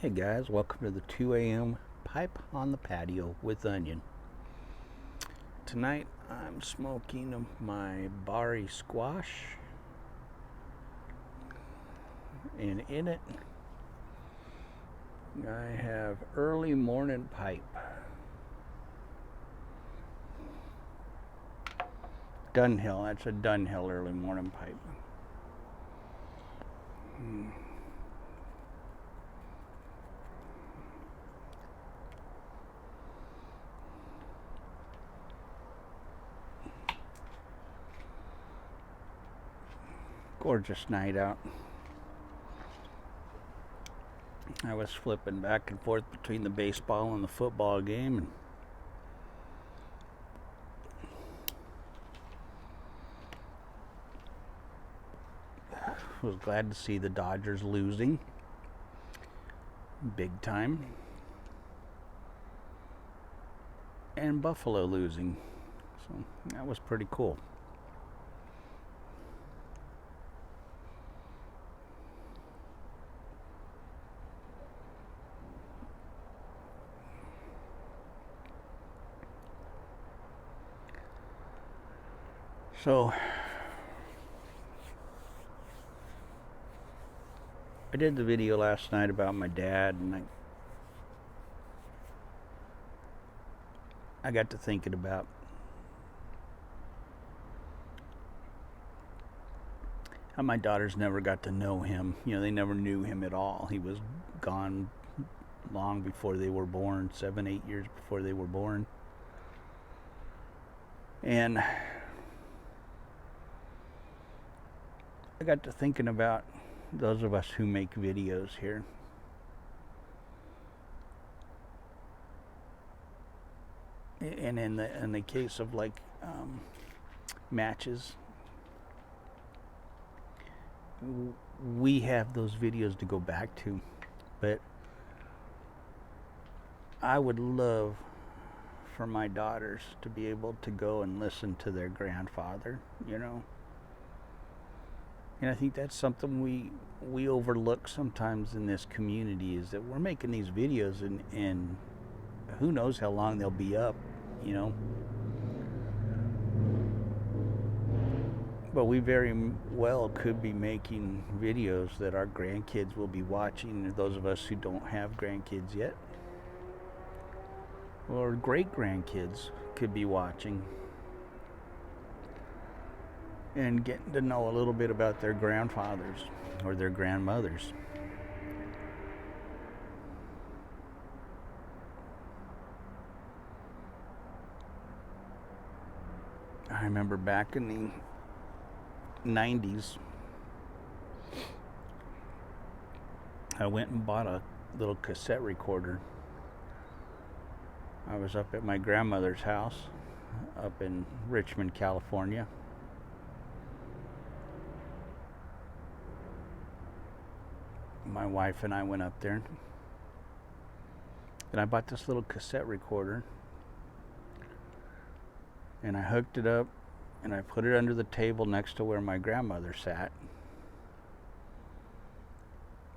Hey guys, welcome to the 2 a.m. Pipe on the Patio with Onion. Tonight I'm smoking my Bari squash, and in it I have early morning pipe. Dunhill, that's a Dunhill early morning pipe. Gorgeous night out. I was flipping back and forth between the baseball and the football game, and was glad to see the Dodgers losing big time and Buffalo losing, so that was pretty cool. So I did the video last night about my dad, and I got to thinking about how my daughters never got to know him. You know, they never knew him at all. He was gone long before they were born, 7-8 years before they were born. And I got to thinking about those of us who make videos here. And in the case of like matches, we have those videos to go back to, but I would love for my daughters to be able to go and listen to their grandfather, you know. And I think that's something we overlook sometimes in this community, is that we're making these videos and who knows how long they'll be up, you know. But we very well could be making videos that our grandkids will be watching, those of us who don't have grandkids yet, or great grandkids could be watching and getting to know a little bit about their grandfathers or their grandmothers. I remember back in the 90s, I went and bought a little cassette recorder. I was up at my grandmother's house up in Richmond, California. My wife and I went up there, and I bought this little cassette recorder, and I hooked it up and I put it under the table next to where my grandmother sat.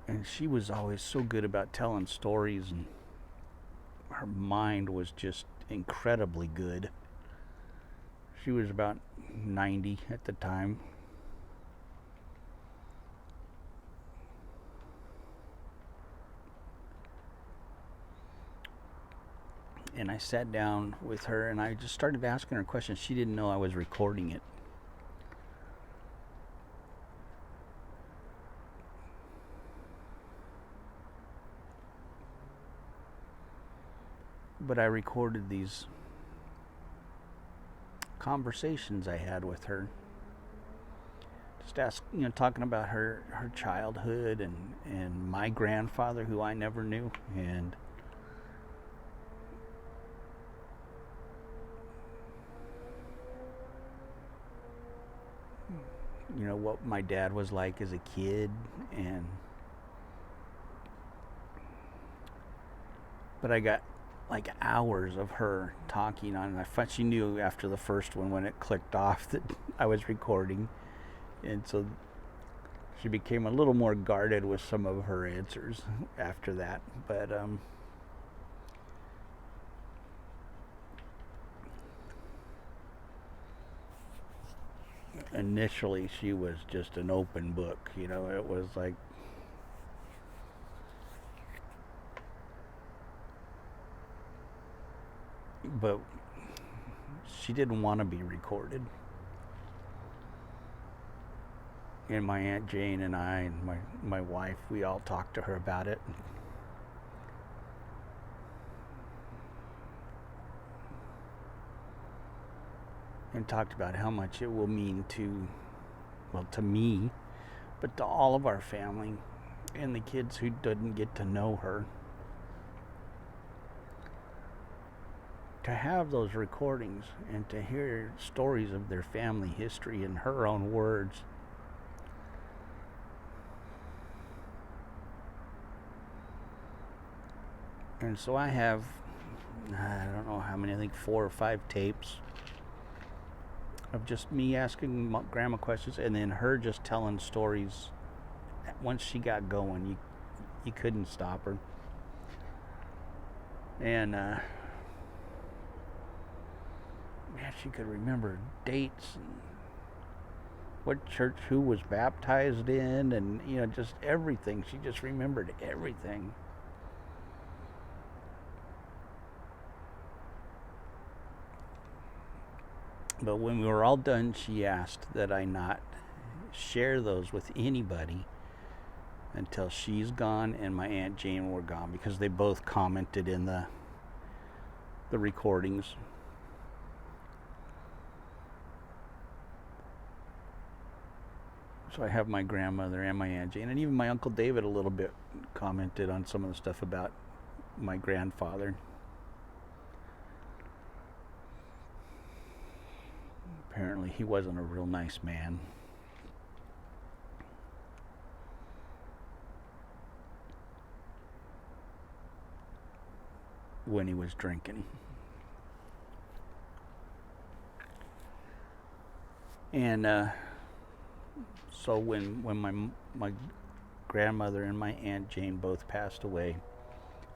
And she was always so good about telling stories, and her mind was just incredibly good. She was about 90 at the time. And I sat down with her and I just started asking her questions. She didn't know I was recording it. But I recorded these conversations I had with her. Just talking about her childhood and my grandfather, who I never knew, and you know, what my dad was like as a kid. But I got like hours of her talking on it. I thought she knew after the first one when it clicked off that I was recording. And so She became a little more guarded with some of her answers after that, but initially she was just an open book. It was like, but she didn't want to be recorded. And my Aunt Jane and I and my wife, we all talked to her about it. And talked about how much it will mean to me, but to all of our family and the kids who didn't get to know her. To have those recordings and to hear stories of their family history in her own words. And so I have, I don't know how many, I think 4 or 5 tapes of just me asking Grandma questions and then her just telling stories. Once she got going, you couldn't stop her. And she could remember dates and what church who was baptized in, and just everything. She just remembered everything. But when we were all done, she asked that I not share those with anybody until she's gone and my Aunt Jane were gone, because they both commented in the recordings. So I have my grandmother and my Aunt Jane, and even my Uncle David a little bit commented on some of the stuff about my grandfather. Apparently he wasn't a real nice man. When he was drinking. And so when my grandmother and my Aunt Jane both passed away,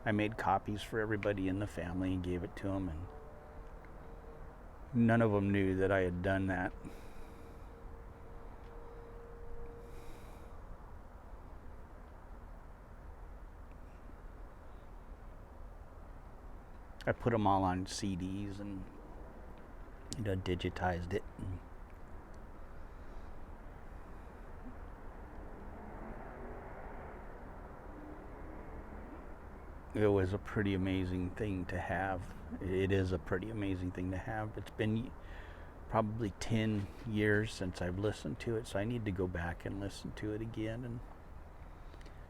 I made copies for everybody in the family and gave it to them, and none of them knew that I had done that. I put them all on CDs and digitized it. It was a pretty amazing thing to have. It is a pretty amazing thing to have. It's been probably 10 years since I've listened to it, so I need to go back and listen to it again and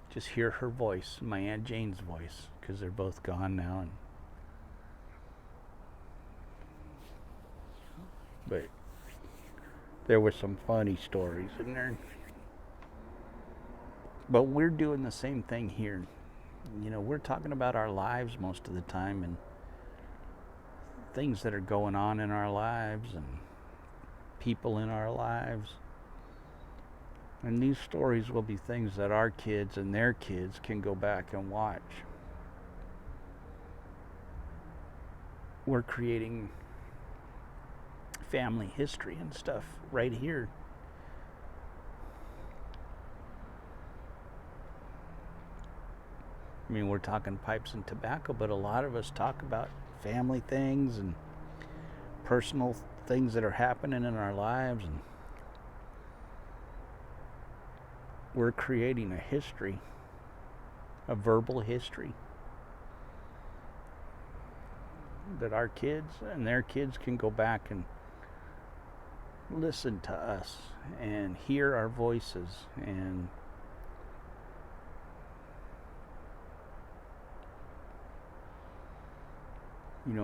just hear her voice, my Aunt Jane's voice, because they're both gone now. But there were some funny stories in there. But we're doing the same thing here. We're talking about our lives most of the time and things that are going on in our lives and people in our lives. And these stories will be things that our kids and their kids can go back and watch. We're creating family history and stuff right here. I mean, we're talking pipes and tobacco, but a lot of us talk about family things and personal things that are happening in our lives, and we're creating a history, a verbal history that our kids and their kids can go back and listen to us and hear our voices. And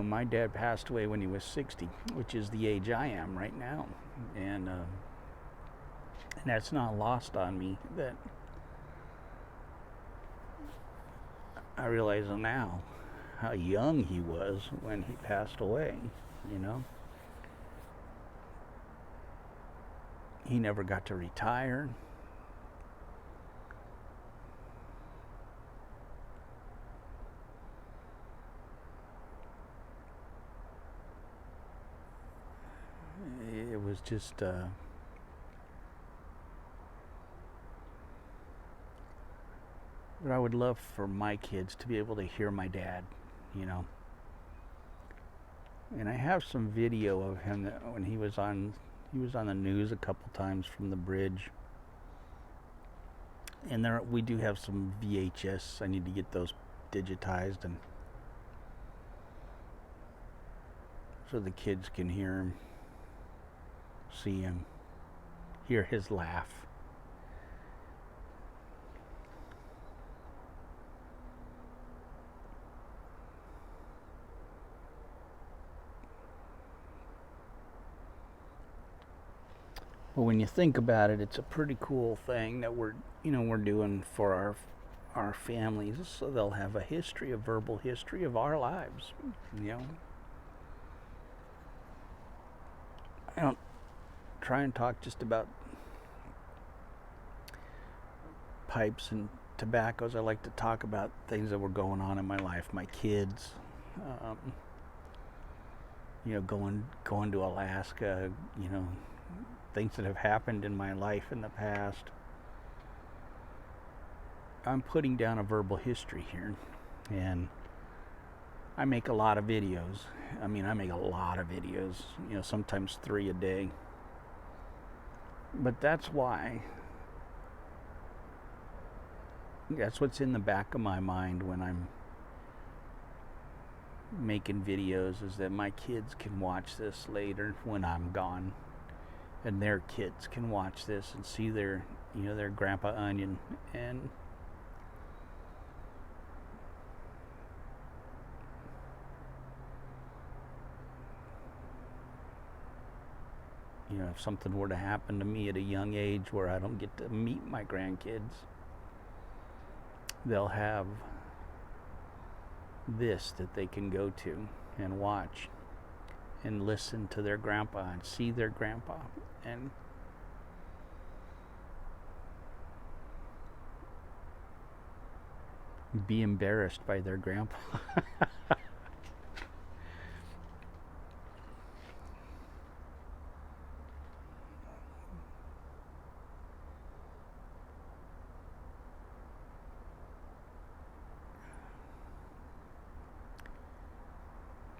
my dad passed away when he was 60, which is the age I am right now, and that's not lost on me. That I realize now how young he was when he passed away. He never got to retire. was just but I would love for my kids to be able to hear my dad, you know. And I have some video of him that when he was on the news a couple times from the bridge. And there we do have some VHS. I need to get those digitized and so the kids can hear him, see him, hear his laugh. But when you think about it, it's a pretty cool thing that we're doing for our families, so they'll have a history, a verbal history of our lives, you know. I don't try and talk just about pipes and tobaccos. I like to talk about things that were going on in my life, my kids, going to Alaska, things that have happened in my life in the past. I'm putting down a verbal history here, and I make a lot of videos. Sometimes 3 a day. But that's what's in the back of my mind when I'm making videos, is that my kids can watch this later when I'm gone, and their kids can watch this and see their Grandpa Onion and if something were to happen to me at a young age where I don't get to meet my grandkids, they'll have this that they can go to and watch and listen to their grandpa and see their grandpa and be embarrassed by their grandpa.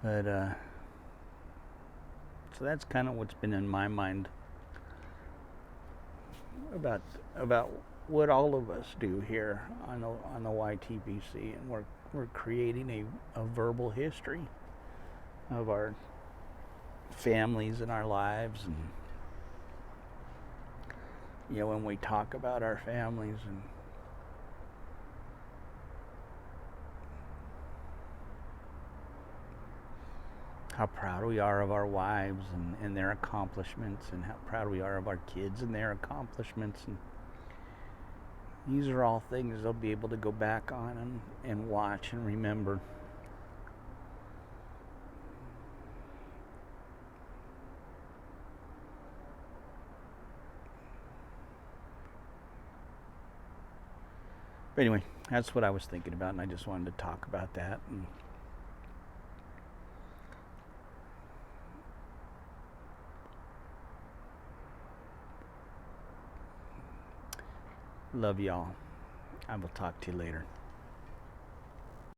But so that's kind of what's been in my mind about what all of us do here on the YTPC, and we're creating a verbal history of our families and our lives, and when we talk about our families and how proud we are of our wives and their accomplishments, and how proud we are of our kids and their accomplishments. And these are all things they'll be able to go back on and watch and remember. But anyway, that's what I was thinking about, and I just wanted to talk about that. And love y'all. I will talk to you later.